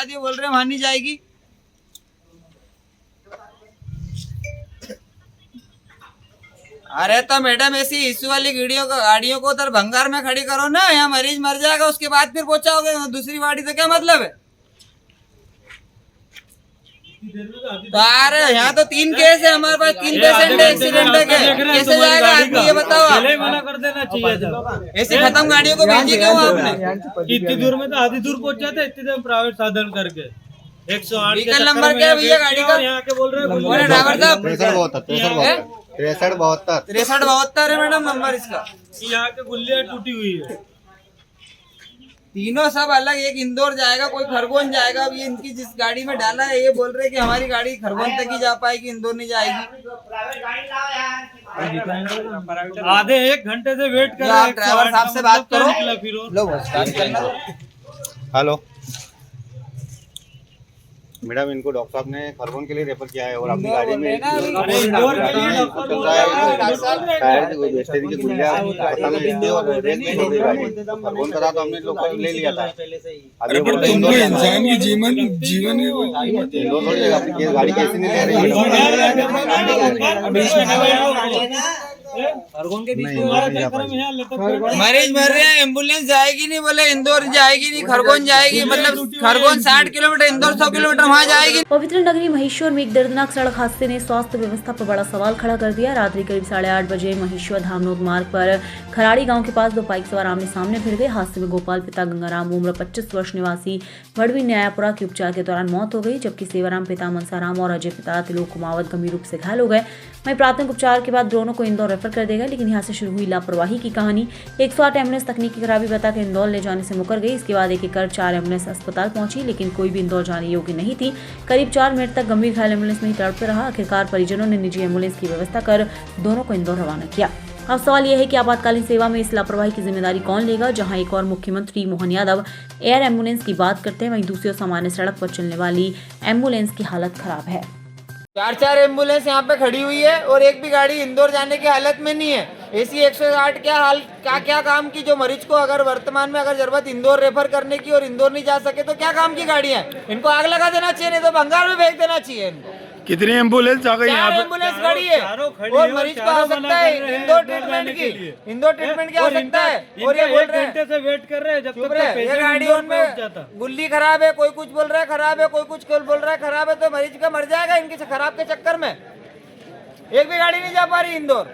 बाद ये बोल रहे हैं वहां नहीं जाएगी। अरे तो मैडम ऐसी इश्यू वाली गाड़ियों को उधर भंगार में खड़ी करो ना, यहाँ मरीज मर जाएगा उसके बाद फिर पहुंचाओगे दूसरी गाड़ी, तो क्या मतलब है। तो यार यहाँ तो 3 केस है हमारे पास, 3 पेशेंट है एक्सीडेंट के, कैसे जाएगा आदमी ये बताओ आप। मना कर देना चाहिए था। ऐसी खत्म गाड़ियों को भेजी क्यों आपने। इतनी दूर में तो आधी दूर पहुंच जाते, इतनी दूर प्राइवेट साधन करके 108 व्हीकल नंबर क्या है भैया गाड़ी का, यहाँ के बोल रहे हैं ड्राइवर साहब। 6372 है मैडम नंबर इसका। यहाँ के गुल्लियाँ टूटी हुई है। तीनों सब अलग, एक इंदौर जाएगा कोई खरगोन जाएगा। अब ये इनकी जिस गाड़ी में डाला है ये बोल रहे हैं कि हमारी गाड़ी खरगोन तक ही जा पाएगी, इंदौर नहीं जाएगी। आधे 1 घंटे से वेट कर आप ड्राइवर साहब से बात करो। लो हेलो मैडम, इनको डॉक्टर साहब ने खरगोन के लिए रेफर किया है और अपनी गाड़ी में खरगोन करा तो हमने लोग ले लिया था। अभी इंसान की जीवन इंदौर थोड़ी अपनी गाड़ी कैसे नहीं ले रही मरीज मर रहे हैं, एम्बुलेंस जाएगी नहीं, बोले इंदौर जाएगी नहीं, खरगोन जाएगी। मतलब खरगोन 60 किलोमीटर, इंदौर 100 किलोमीटर, वहाँ जाएगी। पवित्र नगरी महेश्वर में एक दर्दनाक सड़क हादसे ने स्वास्थ्य व्यवस्था पर बड़ा सवाल खड़ा कर दिया। रात्रि करीब 8:30 बजे महेश्वर धामनोद मार्ग पर खराड़ी गांव के पास 2 बाइक सवार आमने सामने भिड़ गए। हादसे में गोपाल पिता गंगाराम उम्र 25 वर्ष निवासी वड़वी न्यायापुरा की उपचार के दौरान मौत हो गई, जबकि सेवाराम पिता मनसाराम और अजय पिता तिलोक कुमावत गंभीर रूप से घायल हो गए। वहीं प्राथमिक उपचार के बाद दोनों को इंदौर रेफर कर दिया गया, लेकिन यहाँ से शुरू हुई लापरवाही की कहानी। 108 एम्बुलेंस तकनीक की खराबी बताकर इंदौर ले जाने से मुकर गई। इसके बाद एक 4 एम्बुलेंस अस्पताल पहुंची, लेकिन कोई भी इंदौर जाने योग्य नहीं थी। करीब 4 मिनट तक गंभीर घायल एम्बुलेंस में ही तड़पते रहा। आखिरकार परिजनों ने निजी एम्बुलेंस की व्यवस्था कर दोनों को इंदौर रवाना किया। अब सवाल यह है कि आपातकालीन सेवा में इस लापरवाही की जिम्मेदारी कौन लेगा। जहां एक और मुख्यमंत्री मोहन यादव एयर एम्बुलेंस की बात करते हैं, वहीं दूसरी ओर सामान्य सड़क पर चलने वाली एम्बुलेंस की हालत खराब है। 4 एम्बुलेंस यहाँ पे खड़ी हुई है और एक भी गाड़ी इंदौर जाने की हालत में नहीं है। ऐसी 108 क्या काम की, जो मरीज को अगर वर्तमान में अगर जरूरत इंदौर रेफर करने की और इंदौर नहीं जा सके तो क्या काम की गाड़ियाँ। इनको आग लगा देना चाहिए, नहीं तो बंगाल में फेंक देना चाहिए इनको। कितनी एम्बुलेंस आ गई यहाँ पे? एम्बुलेंस खड़ी है और मरीज को आ सकता है इंदौर ट्रीटमेंट की आ सकता है। और ये बोल रहे हैं से वेट कर रहे हैं जब तक ये गाड़ी उनमें गुल्ली खराब है, कोई कुछ बोल रहा है खराब है, कोई कुछ बोल रहा है खराब है, तो मरीज का मर जाएगा इनके खराब के चक्कर में। एक भी गाड़ी नहीं जा पा रही इंदौर,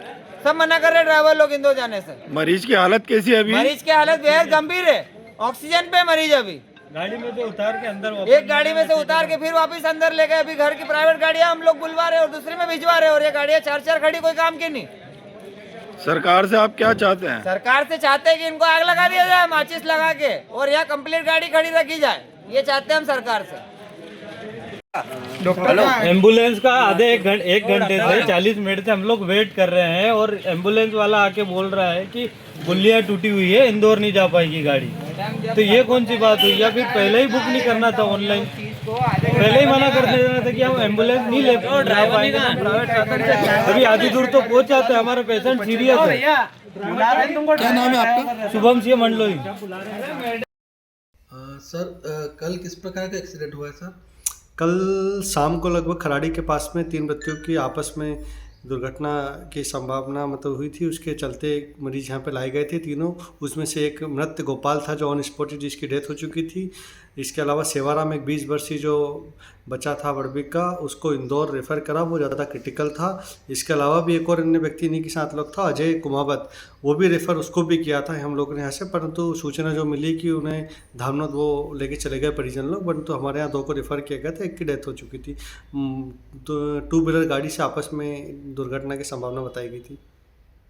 सब मना कर रहे ड्राइवर लोग इंदौर जाने से। मरीज की हालत कैसी है अभी? मरीज की हालत बेहद गंभीर है, ऑक्सीजन पे मरीज अभी। गाड़ी में से उतार के अंदर, एक गाड़ी में से उतार के फिर वापस अंदर ले गए। अभी घर की प्राइवेट गाड़ियां हम लोग बुलवा रहे और दूसरे में भिजवा रहे, और ये गाड़ियां 4 खड़ी, कोई काम की नहीं। सरकार से आप क्या चाहते हैं? सरकार से चाहते हैं कि इनको आग लगा दिया जाए माचिस लगा के, और यहाँ कंप्लीट गाड़ी खड़ी रखी जाए, ये चाहते हैं हम सरकार से। एम्बुलेंस का आधे 1 घंटे से 40 मिनट से हम लोग वेट कर रहे हैं और एम्बुलेंस वाला आके बोल रहा है कि गुल्लियाँ टूटी हुई है, इंदौर नहीं जा पाएगी गाड़ी। तो ये कौन सी बात हुई? या फिर पहले ही बुक नहीं करना था ऑनलाइन, पहले ही मना कर देना था कि हम एम्बुलेंस नहीं ले पाएंगे प्राइवेट साधन से। अभी आधी दूर तो पहुंच जाते हैं, हमारा पेशेंट सीरियस है। क्या नाम है आपका? शुभम सिंह मंडलोई। सर कल किस प्रकार का एक्सीडेंट हुआ है सर? कल शाम को लगभग खराड़ी के पास में 3 व्यक्तियों की आपस में दुर्घटना की संभावना हुई थी। उसके चलते मरीज यहाँ पे लाए गए थे तीनों। उसमें से एक मृत गोपाल था जो ऑन स्पॉट जिसकी डेथ हो चुकी थी। इसके अलावा सेवाराम एक 20 वर्षीय जो बचा था वड़बिक का, उसको इंदौर रेफ़र करा, वो ज़्यादा क्रिटिकल था। इसके अलावा भी एक और अन्य व्यक्ति इन्हीं के साथ लोग था, अजय कुमावत, वो भी रेफ़र उसको भी किया था हम लोगों ने यहाँ से। परंतु सूचना जो मिली कि उन्हें धामनोद वो लेके चले गए परिजन लोग, परंतु हमारे यहाँ 2 को रेफ़र किया गया था, एक की डेथ हो चुकी थी। तो 2 व्हीलर गाड़ी से आपस में दुर्घटना की संभावना बताई गई थी।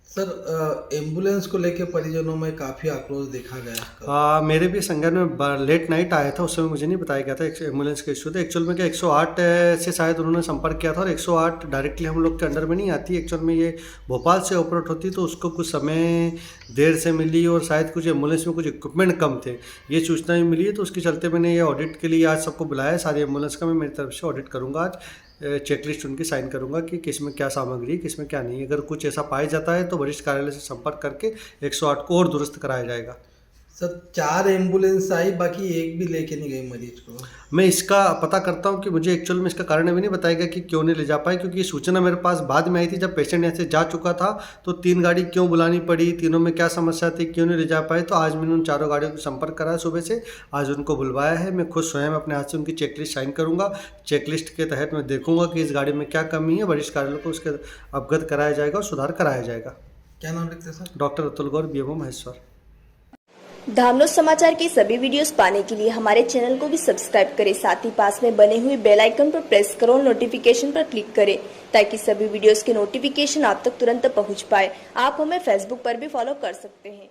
सर एम्बुलेंस को लेकर परिजनों में काफ़ी आक्रोश देखा गया। मेरे भी संज्ञान में लेट नाइट आया था, उस समय मुझे नहीं बताया गया था एम्बुलेंस का इशू था। एक्चुअल में क्या 108 से शायद उन्होंने संपर्क किया था, और 108 डायरेक्टली हम लोग के अंडर में नहीं आती। एक्चुअल में ये भोपाल से ऑपरेट होती, तो उसको कुछ समय देर से मिली और शायद कुछ एम्बुलेंस में कुछ इक्विपमेंट कम थे, ये सूचना भी मिली है। तो उसके चलते मैंने ये ऑडिट के लिए आज सबको बुलाया है। सारी एम्बुलेंस का मैं मेरी तरफ से ऑडिट करूँगा आज, चेकलिस्ट उनकी साइन करूंगा कि किस में क्या सामग्री है, किस में क्या नहीं। अगर कुछ ऐसा पाया जाता है तो वरिष्ठ कार्यालय से संपर्क करके 108 को और दुरुस्त कराया जाएगा। सर 4 एम्बुलेंस आई, बाकी एक भी लेके नहीं गई मरीज को। मैं इसका पता करता हूँ कि मुझे एक्चुअल में इसका कारण अभी नहीं बताया गया कि क्यों नहीं ले जा पाए, क्योंकि सूचना मेरे पास बाद में आई थी जब पेशेंट यहाँ से जा चुका था। तो 3 गाड़ी क्यों बुलानी पड़ी, तीनों में क्या समस्या थी, क्यों नहीं ले जा पाए। तो आज मैंने उन 4 गाड़ियों को संपर्क करा सुबह से, आज उनको बुलवाया है। मैं खुद स्वयं अपने हाथ से उनकी चेकलिस्ट साइन करूँगा। चेकलिस्ट के तहत मैं देखूँगा कि इस गाड़ी में क्या कमी है, वरिष्ठ कार्यालय को उसके अवगत कराया जाएगा और सुधार कराया जाएगा। क्या नाम लिखते हैं सर? डॉक्टर अतुल गौर, बीएमओ महेश्वर। धामनोद समाचार के सभी वीडियोस पाने के लिए हमारे चैनल को भी सब्सक्राइब करें, साथ ही पास में बने हुए बेल आइकन पर प्रेस करो और नोटिफिकेशन पर क्लिक करें ताकि सभी वीडियोस के नोटिफिकेशन आप तक तुरंत पहुंच पाए। आप हमें फेसबुक पर भी फॉलो कर सकते हैं।